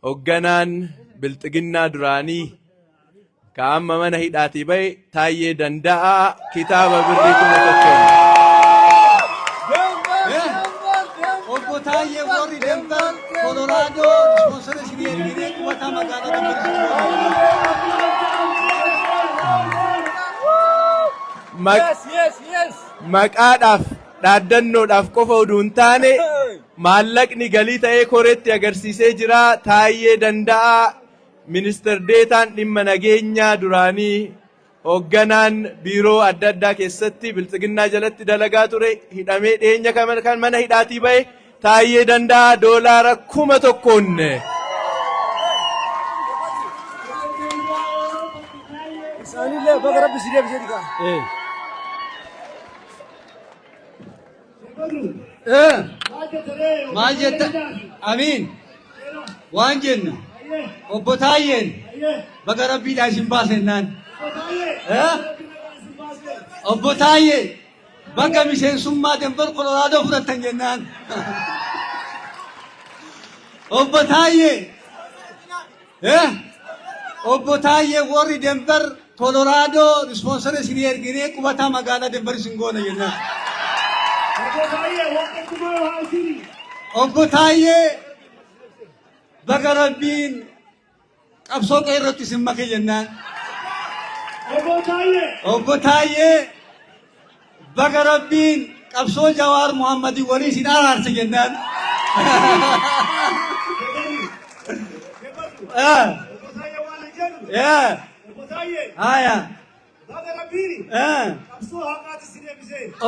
hoogganaan bilxiginnaa duraanii kaamma mana hidhaatii bahe Taayyee Danda'aa kitaaba birrii 1100 obbo Taayyee warri Denver Colorado sponsor isinii ergine qubataa magaalaa maqaadhaaf dhaaddannoodhaaf qofa oduu hin taane maallaqni galii ta'ee koreetti agarsiisee jira. Taayyee Danda'aa ministeer deetaan dhimma nageenyaa duraanii hoogganaan biiroo adda addaa keessatti bilxiginnaa jalatti dalagaa ture hidhamee dhiyeenya kan mana hidhaatii bahe Taayyee Danda'aa doolaara 1,000 isaanillee bakka rabbi si deebisee dhiqaa. maal jetta amiin waan jenna obbo Taayyeen bakka rabbiidhaa isin baasennaan obbo Taayyee bakka miseensummaa Denver Colorado fudhattan jennaan obbo Taayyee obbo Taayyee warri Denver Colorado sponsor isinii erginee qubataa magaalaa Denver isin goona jennaan obbo Taayyee bakka rabbiin qabsoo qeerrootti isin make jennaan obbo Taayyee bakka rabbiin qabsoo Jawaar Muhammadii walii isin araarse jennaan haya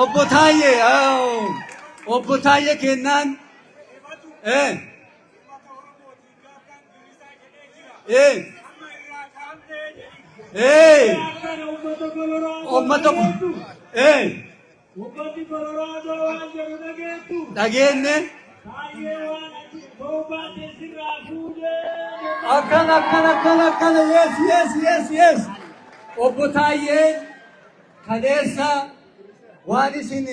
obbo Taayyee obbo Taayyee kennaan ummata dhageenne akkana yes obbo Taayyee kaleessa waan isin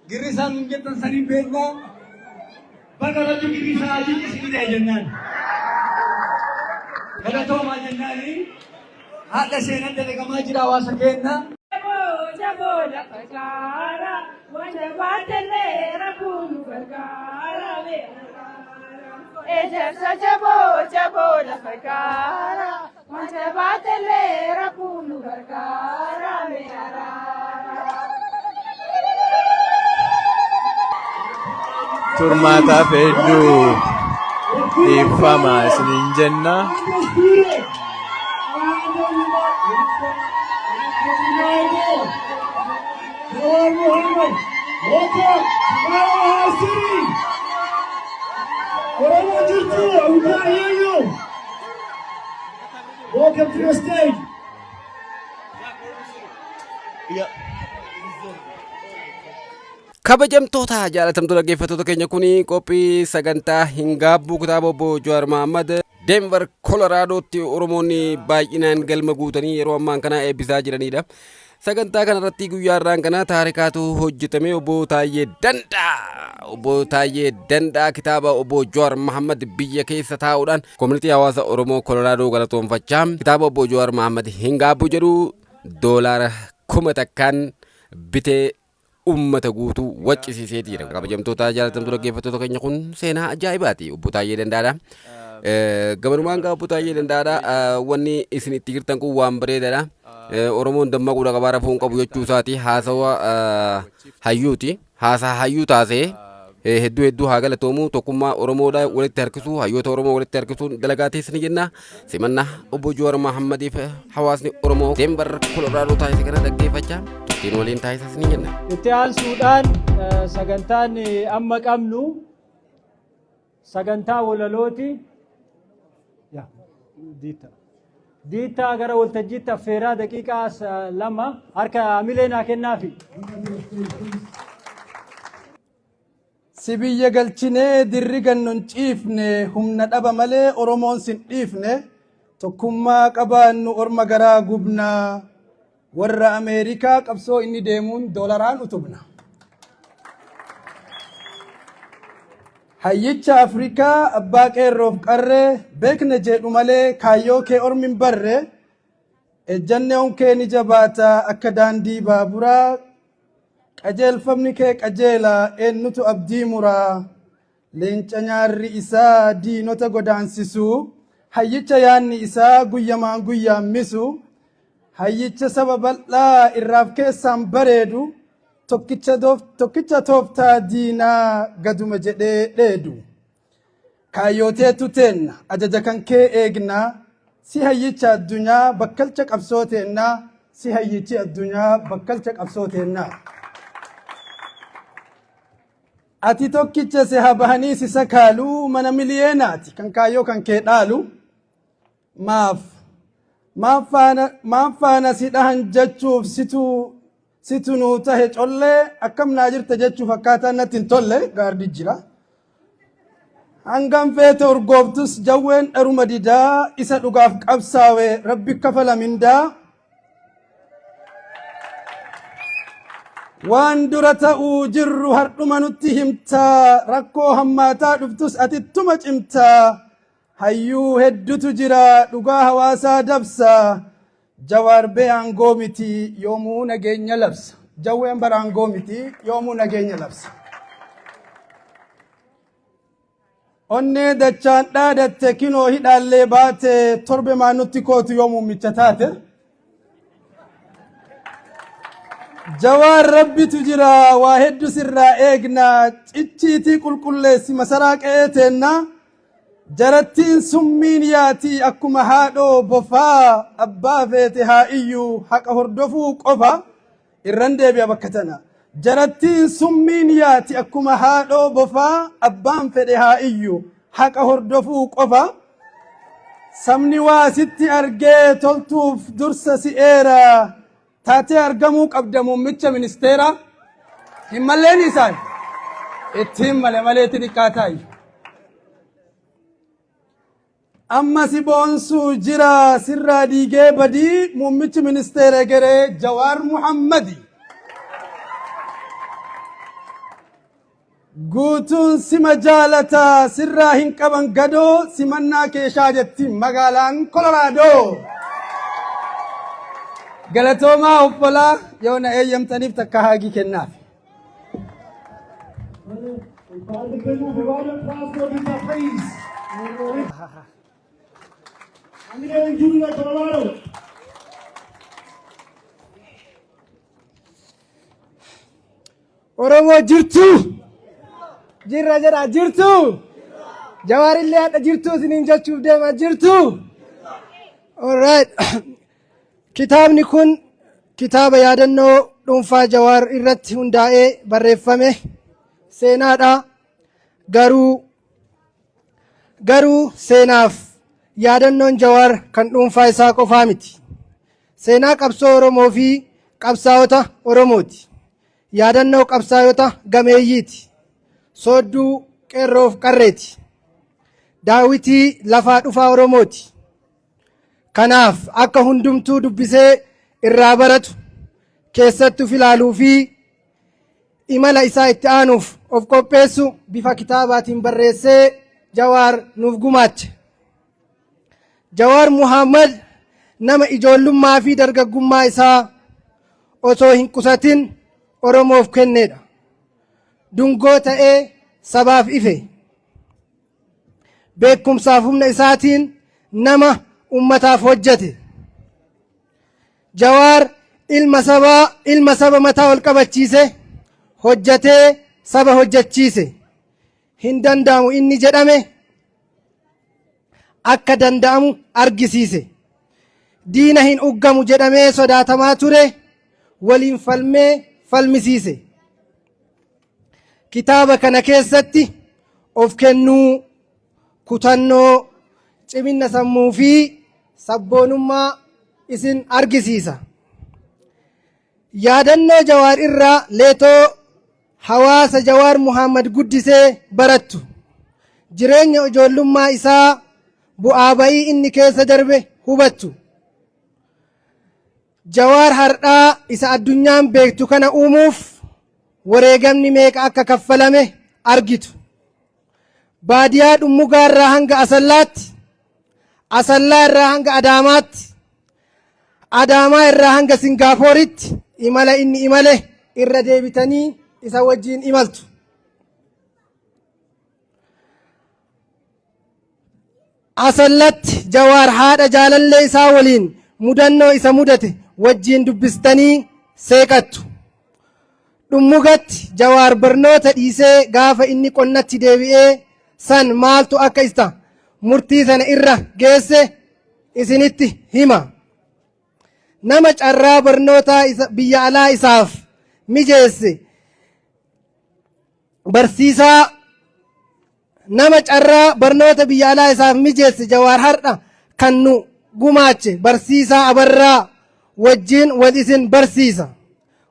girrisaan nun jettan saniin beeknaa bakka rabbi girrisaa ajin isinidha jennaan galatoomaa jennaani haadha seenan dalagamaa jira hawaasa keenna Jaboo lafa gaara wanta baatellee rabbuun gargaara ejersa jaboo lafa gaara wanta baatellee rabbuun gargaara turmaataaf hedduu dhiiffamaa isiniin jenna. Welcome to the stage. kabajamtoota jaalatamtoota dhaggeeffattoota keenya kuni qophii sagantaa hin gaabbuu kitaaba obbo Jawaar Mohammad Denver Coloradootti Oromoonni baay'inaan galma guutanii yeroo ammaan kana eebbisaa jiranidha. Sagantaa kanarratti guyyaarraan kana taarikaatu hojjetame obbo Taayyee Danda'aa kitaaba obbo Jawaar Mohammad biyya keessa taa'uudhaan koominitii hawaasa Oromoo Colorado galatoonfachaa kitaaba obbo Jawaar Mohammad hin gaabbuu jedhu doolaara 1,000 bitee ummata guutuu waccisiiseeti jira. Kabajamtoota jaalatamtoota dhaggeeffattoota keenya kun seenaa ajaa'ibaati. Obbo Taayyee Danda'aadha. Gabanumaan gaa Obbo Taayyee Danda'aadha. Wanni isin itti jirtan kun waan bareedaadha. Oromoon dammaquudha qabaa rafuun qabu jechuu isaati. Haasawa hayyuuti. Haasaa hayyuu taasee hedduu haa galatoomu tokkummaa Oromoodha walitti harkisu hayyoota Oromoo walitti harkisuun dalagaa teessanii jenna. Simannaa obbo Jawaar Mohammadiif hawaasni Oromoo Denver Colorado taasise kana dhaggeeffachaa ittiin waliin taasisas ni jenna. Itti aansuudhaan sagantaan amma qabnu sagantaa walalooti. Diitaa gara waltajjiitti affeeraa daqiiqaa 2 harka mileenaa kennaafi. Sibiyya galchinee dirri gannon ciifne humna dhaba malee Oromoon sin dhiifne tokkummaa qabaannu orma garaa gubnaa warra Ameerikaa qabsoo inni deemuun doolaraan utubna. hayyicha Afrikaa abbaa qeerroof qarree beekne jedhu malee kaayyoo kee ormin barre ejjannoon kee ni jabaata akka daandii baaburaa qajeelfamni kee qajeela eenyutu abdii muraa leenca nyaarri isaa diinota godaansisu hayyicha yaanni isaa guyyamaan guyyaammisu hayyicha saba bal'aa irraaf keessaan bareedu tokkicha tooftaa diinaa gaduma jedhee dheedu kaayyooteetu teenna ajaja kan kee eegnaa si hayyicha addunyaa bakkalcha qabsoo teennaa si hayyichi addunyaa bakkalcha qabsoo teennaa ati tokkicha si habahanii si sakaaluu mana miliyeenaati kan kaayyoo kan kee dhaalu maaf faana si dhahan jechuuf situ nuu tahe collee akkam naa jirta jechuuf akkaataa natti hin tolle gaardi jira hangam feete urgooftus jawween dharuma didaa isa dhugaaf qabsaawe rabbi kafala mindaa waan dura ta'uu jirru hardhuma nutti himtaa rakkoo hammaataa dhuftus atittuma cimtaa hayyuu heddutu jira dhugaa hawaasaa dabsa jawaar bee aangoo miti yoomuu nageenya labsa jawween bara aangoo miti yoomuu nageenya labsa onnee dachaan dhaadatte kinoo hidhaallee baate torbe maanutti kootu yoomuu micha taate jawaar rabbitu jira waa heddu sirraa eegna cicciitii qulqulleessi masaraa qe'ee teenna jarattiin summiin yaati akkuma haadhoo bofaa abbaa feete haa iyyuu haqa hordofuu qofa irran deebi'a bakka tana jarattiin summiin yaati akkuma haadhoo bofaa abbaan fedhe haa iyyuu haqa hordofuu qofa sabni waa sitti argee toltuuf dursa si eera taatee argamuu qabda muummicha ministeera hin malleen isaan ittiin maleetti xiqqaataayi amma si boonsuu jira sirraa diigee badii muummichi ministeera geree Jawaar Muhammadi guutuun sima jaalataa sirraa hin qaban gadoo simannaa keeshaa jetti magaalaan Koloraadoo galatoomaa obbolaa yoo na eeyyamtaniif takka haagii kennaaf. Oromoo jirtu jirra jedha jirtu Jawaarillee hadha jirtu isiniin jechuuf deema jirtu. All right. Kitaabni kun kitaaba yaadannoo dhuunfaa Jawaar irratti hundaa'ee barreeffame seenaadha. Garuu seenaaf yaadannoon Jawaar kan dhuunfaa isaa qofaa miti. Seenaa qabsoo Oromoo fi qabsaa'ota Oromooti. Yaadannoo qabsaa'ota gameeyyiiti. Soodduu qeerroof qarreeti. Daawitii lafaa dhufaa Oromooti. Kanaaf akka hundumtuu dubbisee irraa baratu keessattuu filaaluu fi imala isaa itti aanuuf of qopheessu bifa kitaabaatiin barreessee Jawaar nuuf gumaache. Jawaar Muhammad nama ijoollummaa fi dargaggummaa isaa osoo hin qusatin Oromoof kennedha. Dungoo ta'ee sabaaf ife. Beekumsaaf humna isaatiin nama ummataaf hojjete. Jawaar ilma saba mataa ol qabachiise hojjetee saba hojjechiise. Hin danda'amu inni jedhame akka danda'amu argisiise. Diina hin uggamu jedhamee sodaatamaa ture waliin falmee falmisiise. Kitaaba kana keessatti of kennuu, kutannoo, cimina sammuu fi sabboonummaa isin argisiisa. Yaadannoo Jawaar irraa leetoo hawaasa Jawaar Muhammad guddisee barattu. Jireenya ijoollummaa isaa bu'aa ba'ii inni keessa darbe hubattu. Jawaar hardhaa isa addunyaan beektu kana uumuuf wareegamni meeqa akka kaffalame argitu. baadiyaa dhummugaa irraa hanga asallaatti, asallaa irraa hanga adaamaatti, adaamaa irraa hanga singaappooritti imala inni imale irra deebitanii isa wajjiin imaltu. Asallatti Jawaar haadha jaalallee isaa waliin mudannoo isa mudate wajjiin dubbistanii seeqattu. Dhummugatti Jawaar barnoota dhiisee gaafa inni qonnatti deebi'ee san maaltu akka isa murtii sana irra geesse isinitti hima. Nama carraa barnoota biyya alaa isaaf mijeesse barsiisaa nama carraa barnoota biyya alaa isaaf mijeesse Jawaar har'a kan nu gumaache barsiisaa Abarraa wajjin wal isin barsiisa.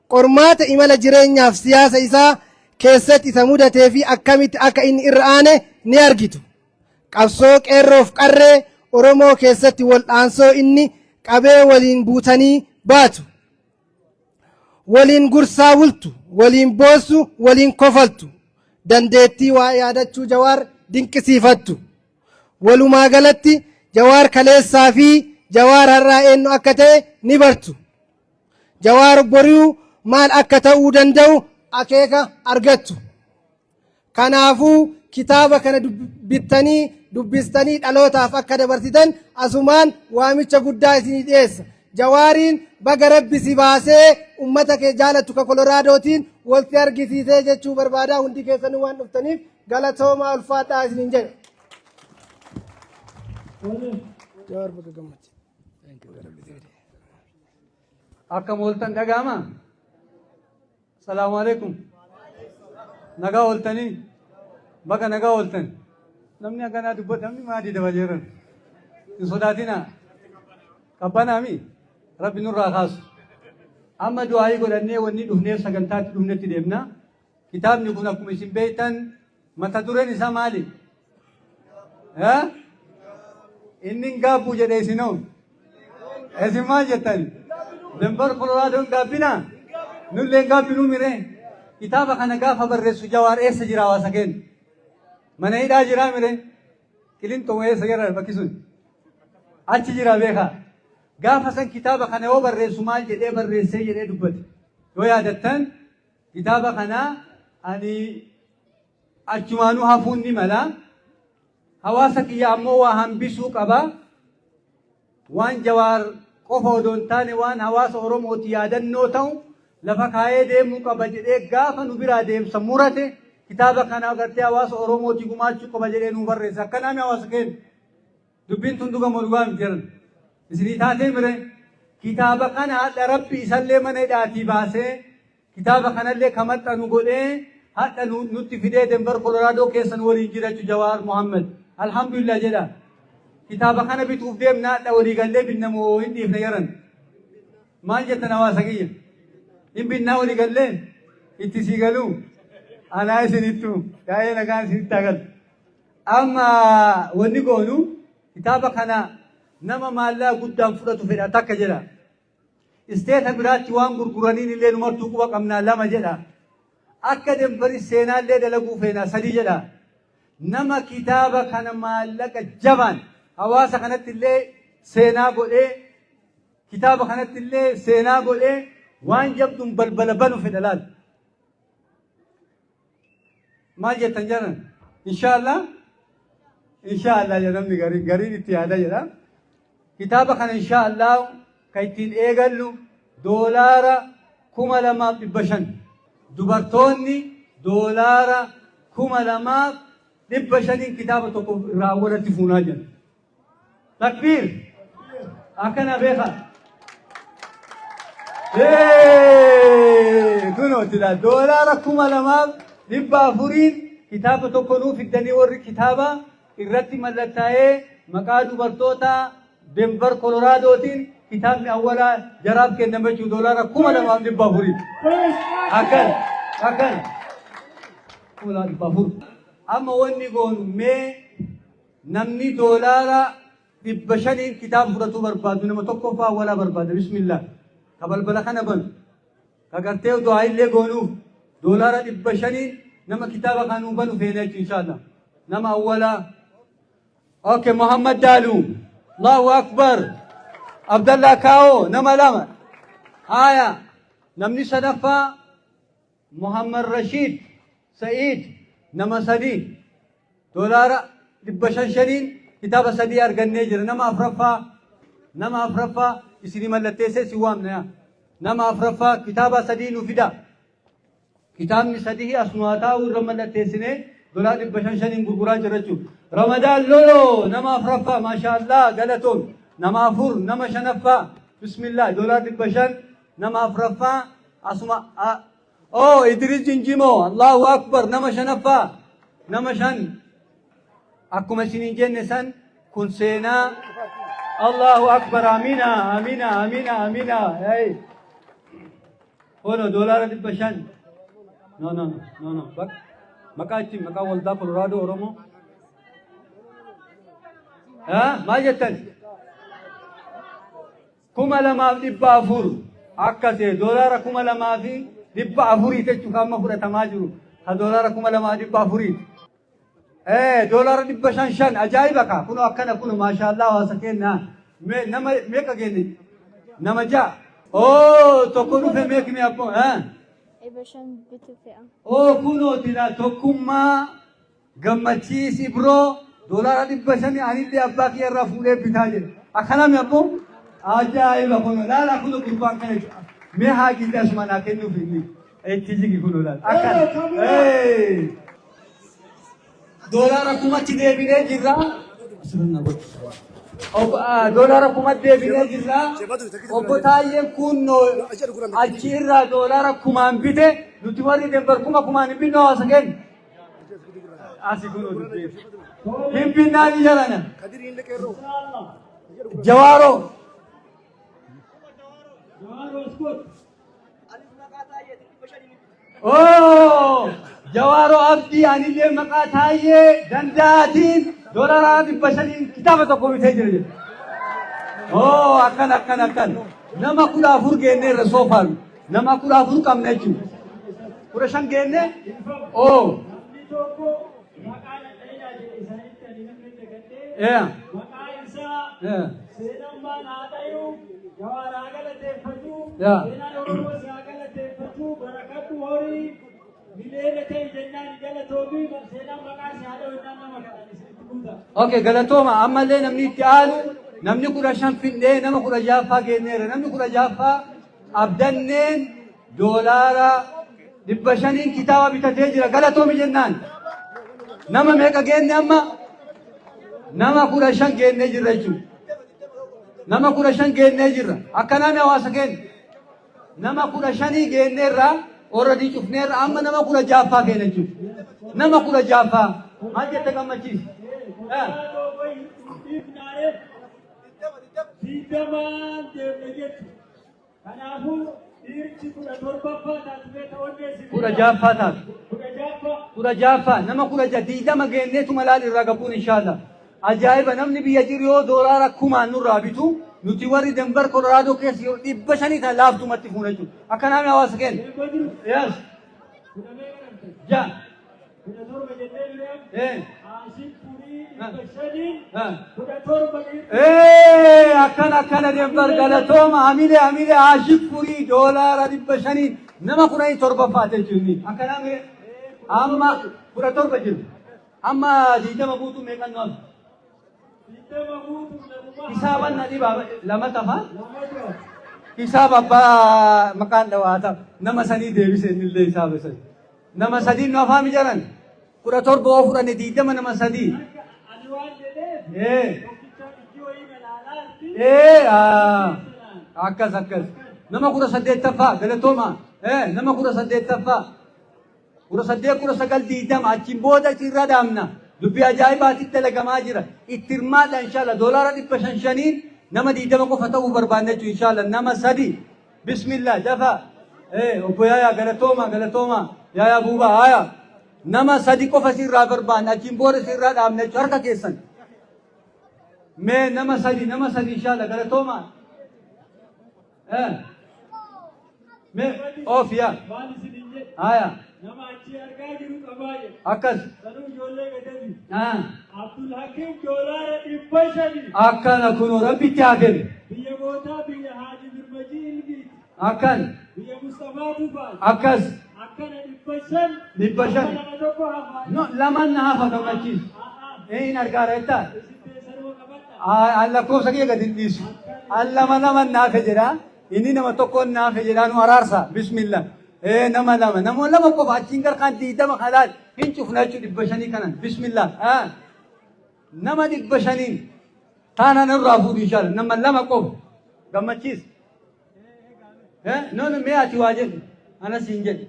Qormaata imala jireenyaaf siyaasa isaa keessatti isa mudatee fi akkamitti akka inni irra aane ni argitu. Qabsoo qeerroof qarree Oromoo keessatti waldhaansoo inni qabee waliin buutanii baatu. Waliin gursaa bultu, waliin boossu, waliin kofaltu. Dandeettii waa yaadachuu Jawaar dinqisiifattu. Walumaa galatti Jawaar kaleessaa fi Jawaar har'aa eenyu akka ta'e ni bartu. Jawaar boruu maal akka ta'uu danda'u akeeka argattu. Kanaafuu kitaaba kana bittanii dubbistanii dhalootaaf akka dabarsitan asumaan waamicha guddaa isinii dhiyeessa. Jawaariin baga rabbi si baasee ummata kee jaalattu ka Koloraadotiin walitti argisiisee jechuu barbaadaa hundi keessanuu waan dhuftaniif galatoomaa ulfaadhaa isiniin jedha. Akkam ooltan dhaga'ama? Salaamu alaikum. Nagaa ooltanii? Baga nagaa ooltan. Namni akkanaa dubbatu namni maadii dabaleeran. Hin sodaatinaa. Qabbanaami? Rabbi nurraa kaasu. Amma du'aayii godhannee wanni dhufneef sagantaatti dhufnetti deemna. Kitaabni kun akkuma isin beektan mata dureen isaa maali? Inni gaabbuu jedhee isinoo. Isin maal jettani? Denver Koloraadoon gaabbinaa? Nullee gaabbinuu miree. Kitaaba kana gaafa barreessu Jawaar eessa jira hawaasa keenya? Mana hidhaa jiraa miree? Qilintoo eessa jira bakki sun? Achi jira beekaa. Gaafa san kitaaba kana yoo barreessu maal jedhee barreessee jedhee dubbate. Yoo yaadattan kitaaba kana ani achumaanuu hafuun ni mala. Hawaasa kiyya ammoo waa hambisuu qaba. Waan Jawaar qofa odoo hin taane waan hawaasa Oromooti yaadannoo ta'u lafa kaayee deemuu qaba jedhee gaafa nu biraa deemsa murate kitaaba kana agartee hawaasa Oromooti gumaachuu qaba jedhee nu barreessa. Akkanaami hawaasa keenya. Dubbiin tun dhugama dhugaa hin jiran. Isinii taatee mire kitaaba kana hadha rabbi isallee mana hidhaatii baasee kitaaba kanallee kamaxxanu godhee hadha nutti fidee Denver Koloraadoon keessan waliin jiraachuu Jawaar Muhammad. Alhamdulillah jedha. Kitaaba kana bituuf deemna hadha walii gallee binnamoo hin dhiifne yaran. Maal jettan hawaasa kiyya? Hin binnaa walii gallee itti sii galuu. Anaa isinittu yaa'ee nagaan isinitti agarra. Amma wanni goonu kitaaba kana nama maallaa guddaan fudhatu fedha takka jedha. Isteeta biraatti waan gurguraniin illee numartuu quba qabnaa lama jedha. Akka Denveris seenaallee dalaguu feena sadii jedha. Nama kitaaba kana maallaqa jabaan hawaasa kanatti illee seenaa godhee kitaaba kanatti illee seenaa godhee waan jabduun balbala banu fedha laal. Maal jettan jedhan? Inshaallah. Inshaallah jedhamni gariin itti yaada jedha. Kitaaba kana inshaallah kan ittiin eegallu $2,250. Dubartoonni $2,250 kitaaba tokko irraa walatti fuunaa jiran. Takbiir! Akkana beekaa. Kunooti $2,250 kitaaba tokko nuu fiddanii warri kitaaba irratti mallattaa'ee maqaa dubartoota Denver Koloraadotiin kitaabni awwalaa jaraaf kenname jechuun $2,250. Akkan $2,250. Amma wanni goonu mee namni $500 kitaaba fudhatuu barbaadu nama tokkoffaa awwalaa barbaada. Bismillah. Ka balbala kana banu. Ka gartee du'aa illee goonuuf $500 nama kitaaba kanuu banu feena jechuun inshaallah. نما أولا أوكي محمد دالو الله أكبر عبد الله كاو نما لما آية نمني صدفة محمد رشيد سعيد نما سدي دولار دبشان شنين كتاب سدي أرجن نجر نما أفرفا إسري ملتة سوامنا نما أفرفا كتاب سدي نفدا كتاب سدي أسمعتا ورملتة سنة دولار دبشان شنين غرغرا جرچو رمضان لولو نما أفرفا ما شاء الله غلطون نما أفور نما شنفا بسم الله دولار دبشان نما أفرفا أسمع أو إدريس جنجيمو الله أكبر نما شنفا نما شن أكما سنين جنسان كن سينا الله أكبر آمينا آمينا آمينا آمينا هاي هونو دولار دبشان نو نو نو نو بك مكا ولدا كولورادو أورومو ها ما جتن كما لما دبا أفور أكاسي دولار كما لما في دبا أفوري تجو كام أفورة تماجرو هدولار كما لما دبا أفوري دولار دبا شان أجايبك كنو أكنا كنو ما شاء الله واسكينا نما ميكا جيني نما جا تكونو في ميك مي أبو إبشان بتفئة كنو تلا تكوما gammachiisi bro dolara dibba shani anillee abbaa kiyya irraa fuudhee bitaa jedhe akkanami abbo ajaa'iba kun laala kun gurbaan kana mee haa gidda asuma naa kennuuf inni itti jigi kun laala akkan dolara kumatti deebinee jirra dolara kumatti deebinee jirra obbo Taayyeen kun achi irraa dolara kumaan bite nuti warri dembar kumaan hin binne hawaasa keenya هم بناني جرانا جوارو جوارو أبدي أني اللي مقاتاية دنداتين دولارات بشرين كتابة قومي تجري أكن نما كلا فور جيني رسوفال نما كلا فور كم نجيم كرشان جيني اوكي غلطوما اما اللي نمني تعالو نمني كورا شنفنده نما كورا جافا جينير نمني كورا جافا ابدنين دولارا دبشانين كتابة بتتجرى غلطومي جنان نما ميكا جيني اما نما كورا شن جيني جرى جو نما كورا شن جيني جرى اكنا مي واسا جين نما كورا شني جيني را اوردي چفنير اما نما كورا جافا جيني جو نما كورا جافا ما جتا كما چيز كورا جافا تا كورا جافا نما كورا جديدة ما جيني تملال الرقبون إن شاء الله أجايب نمني بيجريو دولار كمان نور رابطو نتيواري دمبر كولورادو كيس يوردي بشاني تا لاف تومتي فونجو أكنا مي أواسكين يس جا أكنا دمبر غلطوم أميلي عاشق فوري دولار دبشاني نما كوناي تربة فاتل جوني أكنا مي أما كورا تربة جل أما جيدا مبوتو ميكان نوال حسابا ندي بابا لما تفا حساب أبا مكان دواتا نما سني ديبي سني اللي حساب سن نما سدي نوفا مجرن كورا تربة وفرا نديدا من نما سدي أكاس نما كورا سدي تفا غلطوما نما كورا سدي تفا كورا سدي كورا سقل ديدا ما تشيمبودا تيرا دامنا دبي أجايبات التلقما جرا اترماد إن شاء الله دولار دي بشنشانين نما ديدا ما كفتو بربانة إن شاء الله نما سدي بسم الله جفا أبويا يا غلطوما يا بوبا آيا نما سدي کو فسیر را بربان تشيمبودا تيرا دامنا چركا كيسن मैं नमस्ते इंशाल्लाह गलतोमा मैं ऑफ या आया nama achi argaa jiru qabaaye akkas sanuu ijoollee gadabi ah Abdul Hakim doolaara 500 akkana kunoo rabbitti haa kennu biyya gootaa biyya Haaji Birmajii Ilbiiti akkan biyya Mustafaa Tufaa akkas akkana 500 500 nama tokko hafa no laman na hafa gammachiis hin argaara jettaa isittee saruma qabadha alla koobsa kee gadi dhiisu allama naman naafe jedha inni nama tokkoon naafe jedha nu araarsa bismillah nama lama qofa achiin garkaan diidama halaal hin cufna jechuu 500 kanan bismillah nama 500 taana nurraa fuudhu inshallah nama lama qofa gammachiis no mee ati waa jedhu anas hin jedhu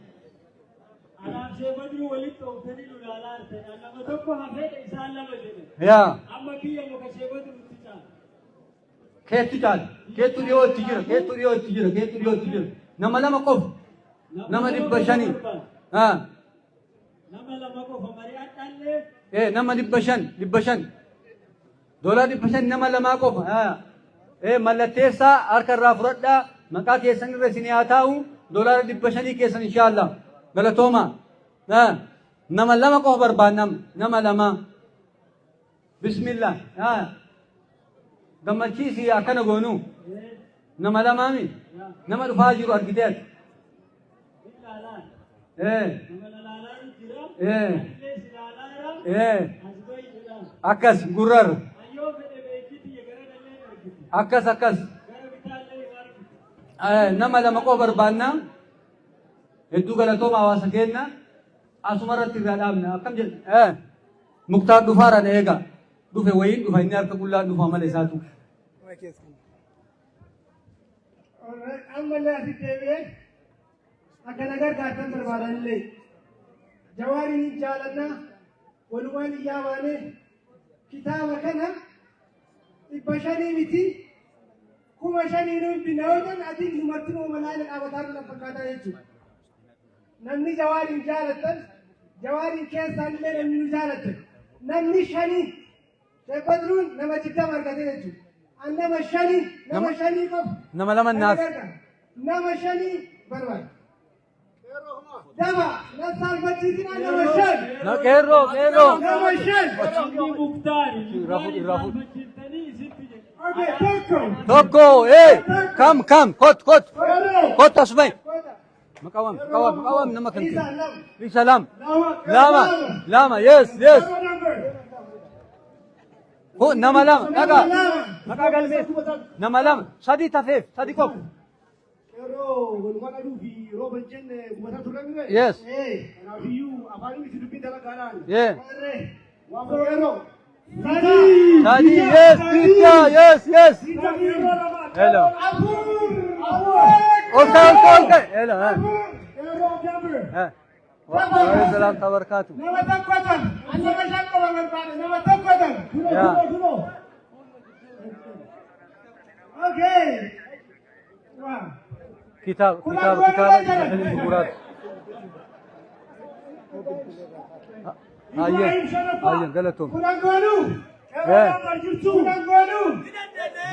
Anaaf sheebaduu walitti oofanii nu ilaalaa argina. Nama tokko hafeedha isaan lama jedhe. yaa Amma kiyya muka sheebaduu nutti caala. keettu caala keettu dhiyootti jira keettu dhiyootti jira keettu dhiyootti jira nama lama qofa nama 500 Nama lama qofa mari'adhaallee. nama 500 doolaa 500 nama lamaa qofa mallatteessaa harka irraa fudhadhaa maqaa keessan irra isin haa taa'u doolaara 500 keessan inshaallah galatooma nama lama qofa barbaannam nama lama bismillah gammachiisi akkana goonu nama lamaami nama dhufaa jiru argiteet Ilaalaan. Nama lalaalaa jira. Illee si laalaa jira. Asbay jira. akkas gurrar Ayyoo fedhe beekiti gara dhalee argiti. akkas Gara bitaallee argiti. nama lama qofa barbaannaa hedduu galatooma hawaasa keenya asuma irratti irraa dhaabna akkam jedhe muktaar dhufaara na eega dhufe wayiin dhufa inni harka qullaa dhufa mala isaatu ammallee asitti deebi'ee akkana gargaartan barbaadanillee jawaariin hin jaalannaa walumaan iyyaa baanee kitaaba kana 500 miti 5,000 nuyi binna yoo ta'an ati numarti nuu malaala dhaabataa nuna fakkaataa jechuudha. Namni jawaariin jaalattan jawaariin keessaan illee namni nu jaalatte namni 5 sheekwadruun nama 20 argate jechuudha. An nama 5 qofa. nama lama naaf Nama 5 barbaada. Daba nasaan bachiisinaa nama 5. na qeerroo Nama 5. Inni muktaari. Irraa fuudhu. Bachiiftanii isitti jedhe. Okay, tokko kam kot asmai makawam nama kan bisa lama yes oh nama lama maka galmes nama lama sadi tafef sadi kok yes yeah Sadi, yes, Krishna, yes. Hello. Okay. Hello. Waalaikumsalam wabarakatuh. Ya. Okay. Kitab bukurat. Ayyan galatum.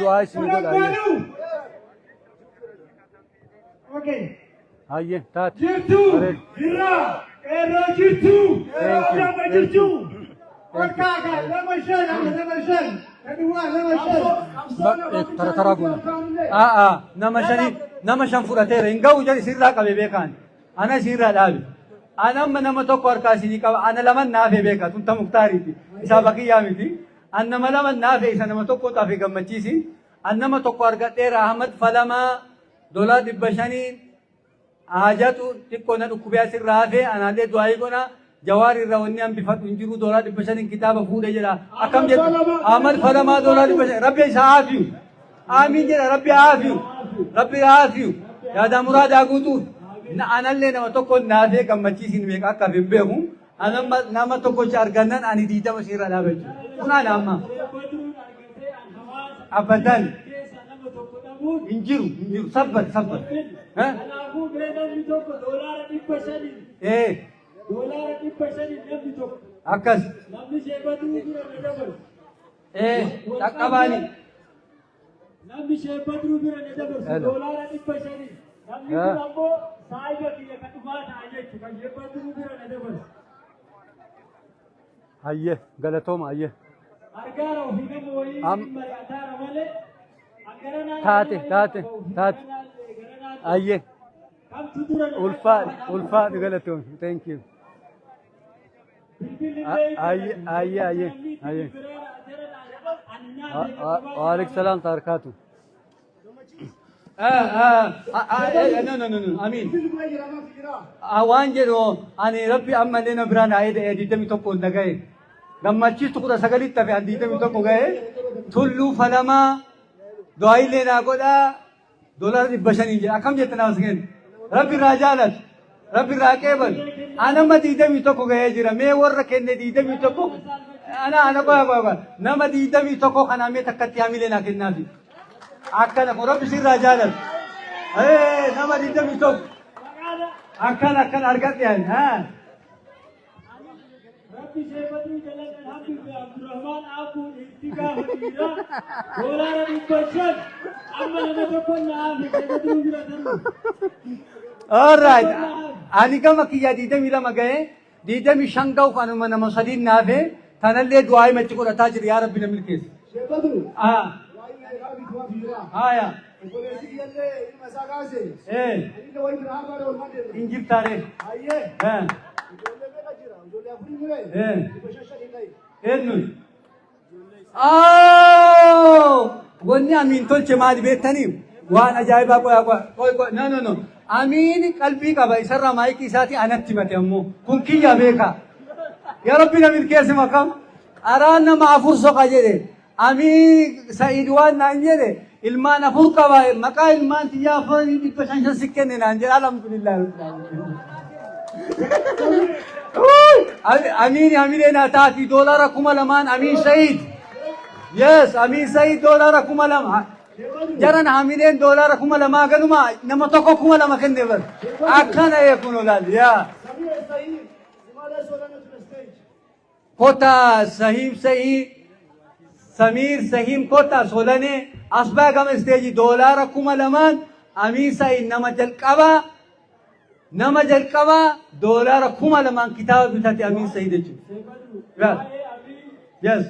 Doa ismi god ayyan. Okay. Ayyan tat. Jirtu. Hira. Ero jirtu. Jirtu. Wakaka. Lamashan. Tara guna. Nama shan fudhateera hin ga'u jedhi sirraa qabe beekan. Ana sirraa dhaabe. Ana nama tokko harkaa isinii qaba. Ana laman naafe beeka. Tunta muktaariiti. Isaa bakiyyaa miti. An nama laman naafe isa nama tokko xaafe gammachiisi. An nama tokko argadheera Ahmad Falamaa doolaa 500 haajatu xiqqoo na dhukkubee asirraa hafe anaallee du'aayii qona jawaari irraa wanni hambifatu hin jiru doolaa 500 kitaaba fuudhee jedha. Akkam jedhu Ahmad Falamaa doolaa 500 rabbi isaa haafiyu. Amiin jedha rabbi haafiyu. Yaada muraadaa guutuuf. Anallee nama tokko naafee gammachiisin beeka akka hin beeku. Nama tokkocha argannan ani 20 sirra dhaabachu. Kunaan amma. Abadan. Hin jiru sabbat. Kanaafuu namni tokko doolaara 500. Doolaara 500 namni tokko. Akkas. Namni sheebaduu bira na dabalu. Dhaqqabaani. Namni sheebaduu bira na dabalu doolaara 500. Namni kun ammoo Hayyee galatooma hayyee. Taate. Hayyee. Ulfaadhi galatoom. Thank you. Hayyee. Waalaikum salaam taarikaatu. No. Amin. Waan jedhu ani rabbi amma illee na biraan ayee digdamii tokko na gahe. Gammachiistu 19 tafe ani digdamii tokko gahe. Tulluu falamaa du'aa illee naa godhaa $500 jedha. Akkam jette naaf seen. Rabbi irraa jaalatu. Rabbi irraa qeebalu. Ani amma digdamii tokko gahee jira. Mee warra kenne digdamii tokko ana qoya. Nama digdamii tokko kana mee takkatti hamilee naa kennaafi. Akkana kun rabbi sirraa jaalatu. Nama digdamii tokko. Akkana argadhe ani. Rabbi sheekatu jalan alhamdulillah Abdurrahman Abu Ittiqa Hadira Dolara Dibashan amma nama tokko naafi sheekatu jira darbu. All right. Ani gama kiyya digdamii lama gahe digdamii shan gahu kanuma nama sadiin naafe tanallee du'aa himachi godhataa jira yaa rabbi na milkeessa. Sheekatu. Haya. Injibtaare. Wanni amiin tolche maali beektanii? Waan ajaa'ibaa qoya. No. Amiin qalbii qaba isarraa maayikii isaatii anatti himate ammoo kun kiyya beeka. Yaa rabbi na milkeesse makam. Araan nama afur soqa jedhe. Amiin Sa'iid waan naan jedhe. Ilmaan afur qaba maqaa ilmaan tiyyaa afurii 500 si kenne naan jedhe alhamdulillah. Amiin naa taati $2,000 Amiin Sa'iid. Yes, Amiin Sa'iid $2,000. Jaran Amiin $2,000 ganuma nama tokko $2,000 kenne bar. Akkana eekun olaal yaa. Kota Samir Sahim kota solane asbaa gama isteeji $2,000 Amiin Sa'iid nama jalqaba $2,000 kitaaba bitate Amiin Sa'iid jechuudha. Yes.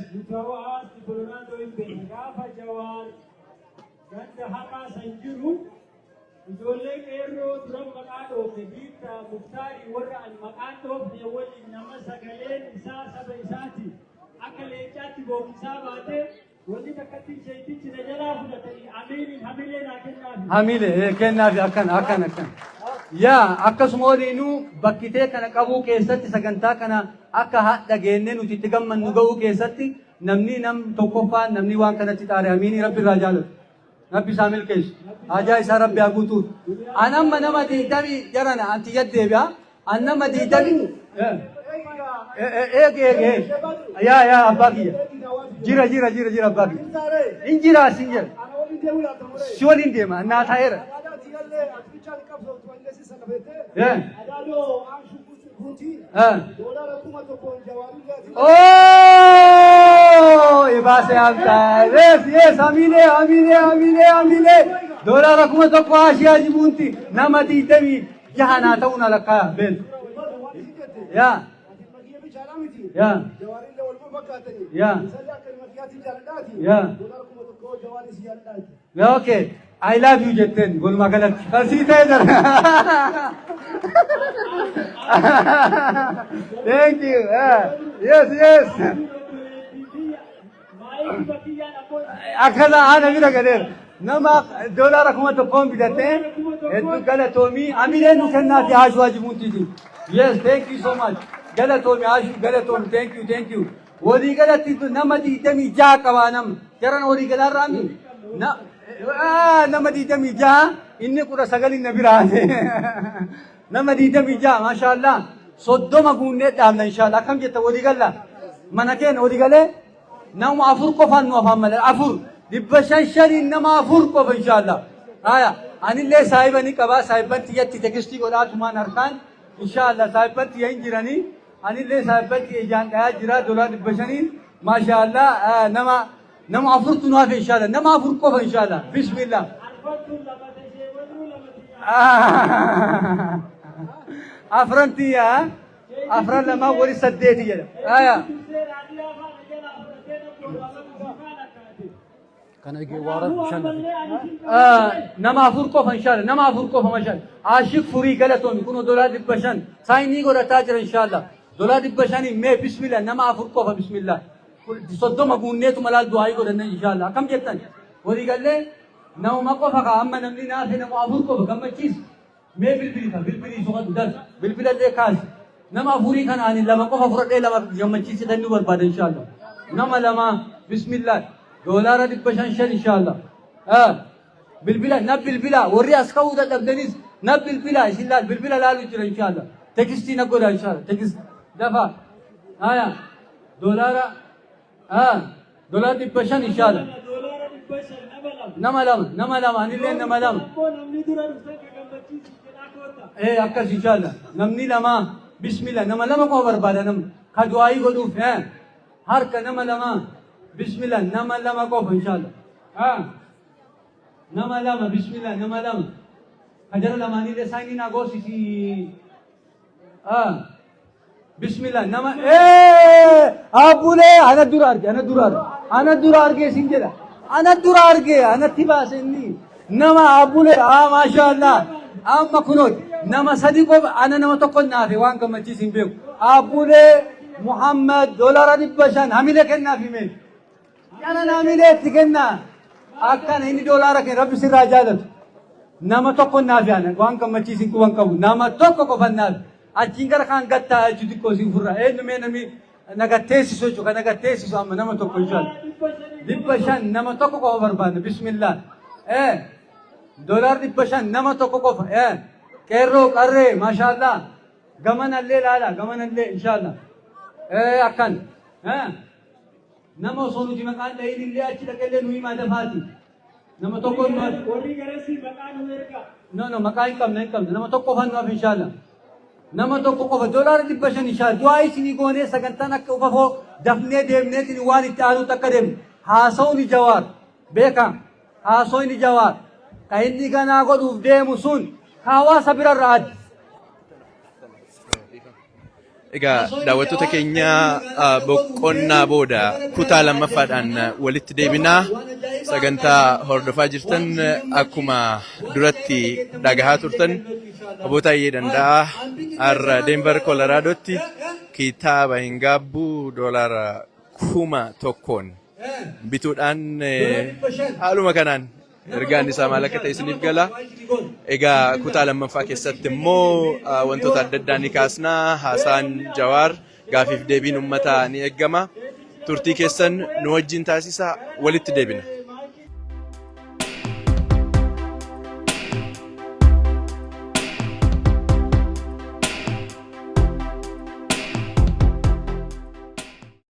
Ijoollee qeerroo turan maqaa dhoofne biitta muktaarii warra an maqaan dhoofne waliin nama sagaleen isaa saba isaati akka leencaatti bookisaa baate wanni takkatti sheetichi na jalaa fudhatanii amiiniin hamilee naa kennaafi. Hamilee kennaafi akkana. Yaa akkasuma waliinuu bakkitee kana qabuu keessatti sagantaa kana akka hadha geennee nuti itti gammannu ga'uu keessatti namni tokkoffaan namni waan kanatti xaare amiinii rabbi irraa jaalatu. Rabbi isaa milkeessu. Hajaa isaa rabbi haa guutuuf. An amma nama 20 jarana anti yaddeebi'a. An nama 20 yaa abbaa kiyya. Jira abbaa kiyya. Injira. Si waliin deema naa taa'eera. Ibase amta. Yes, amile. $1,000 Asia Djibouti. Nama 20 jahana tauna lakaya ben. Ya. Okay. I love you jetten golma galat. Kasita idhar. Thank you. Yes. Akala ana mira galer. Nama $1,000 bitate. Etu galatomi. Amile nukenna fi Asia Djibouti. Yes, thank you so much. Galatomi. Thank you. Wodi galati nama 20 ja kawanam. Jaran wodi galar rami. Nama 26 inni 19 na biraane. Nama 26 mashallah. Soddoma guunne dhaabna inshallah. Akkam jetta wadi galla. Mana keen wadi galee nama afur qofaan nu afaan malee afur. 500 nama afur qofa inshallah. Haya anillee saahibani qaba saahiban tiyyatti tekstii godhaatumaan harkaan inshallah saahiban tiyya hin jiranii anillee saahiban tiyya ijaan dhayaa jira $500 mashallah nama afur tunaaf inshallah nama afur qofa inshallah bismillah. أفرنتي يا أفرن لما ولي سديتي يا كان يجي وارد شن نما فرقه إن شاء الله نما فرقه ما شاء الله عاشق فري قالتهم يكونوا دولار دبشان سايني قرأ تاجر إن شاء الله دولار دبشاني ما بسم الله نما فرقه بسم الله صدق ما قلنا تو ملال دعائي قرأ إن شاء الله كم جبتان ودي قال لي نو ما قفقا أما نمني ناس نما فرقه كم چیز ما بالبلي था بالبلي سوغا دار بالبلي ده كاس نما فري كان آني لما قفا فرق ده لما جم چیز تنو برباد إن شاء الله نما لما بسم الله دولار دبشان شل إن شاء الله بالبلا نب بالبلا وري أسكاو ده تبدنيز نب بالبلا إن شاء الله بالبلا لا لوجر إن شاء الله تكستي نقول إن شاء الله تكست دفع دولار دولار دبشان إن شاء الله نما لام أني لين نما لام إيه أكاس إن شاء الله نمني لما بسم الله نما لما كوا برباد نم خدوائي قدوف هر كنما لما بسم الله نما لما كوا إن شاء الله نما لما بسم الله نما لما خجر لما أني لساني ناقوسي سي بسم الله نما إيه أبولة أنا دورار كي سنجلا أنا دورار كي أنا تبا سنني نما أبولة ما شاء الله أما كنوج نما صديقه أنا نما تقول نافي وان كم تجيسين بيو أبولة محمد دولار دبشان هميله كنا في مين أنا ناميله تكنا أكان هني دولار كن رب سير راجالت نما تقول نافي أنا وان كم تجيسين كوان كم نما تقول كوفن نافي أجينكر كان قطع جدي كوسين فرا نمي نغتيسي سوچو نغتيسي سو أما نما تقول إن شاء الله دبشان نما تقول كوفر بان بسم الله دولار دبشان نما تقول كوفر كيرو كره ما شاء الله غمن الليل على غمن الليل إن شاء الله أكن نما سونو جي مكان لين اللي أشيل كله نوي ما دفاتي نما تقول ما وري كرسي مكان ويركا نو مكان كم नहीं कम نما تقول فن ما إن شاء الله نما تقول كوفر دولار دبشان إن شاء الله دعائي سيني كونه سكنتنا كوفر دفنة دمنة تنواني تعالو تكرم هاسوني جوار بيكا هاسوني جوار كأني كان أقول وفده مسون هوا سبير الراد Egaa daawwattoota keenya boqonnaa booda kutaa lammaffaadhaan walitti deebinaa sagantaa hordofaa jirtan akkuma duratti dhagahaa turtan obbo Taayyee Danda'aa har'a Denver Koloraadotti kitaaba hin gaabbuu doolaara 1,000 bituudhaan haaluma kanaan ergaan isaa maal akka ta'e isiniif gala. Egaa kutaa lammaffaa keessatti immoo wantoota adda addaa ni kaasnaa. Haasaan Jawaar gaafiif deebiin uummataa ni eegama. Turtii keessan nu wajjin taasisaa walitti deebina.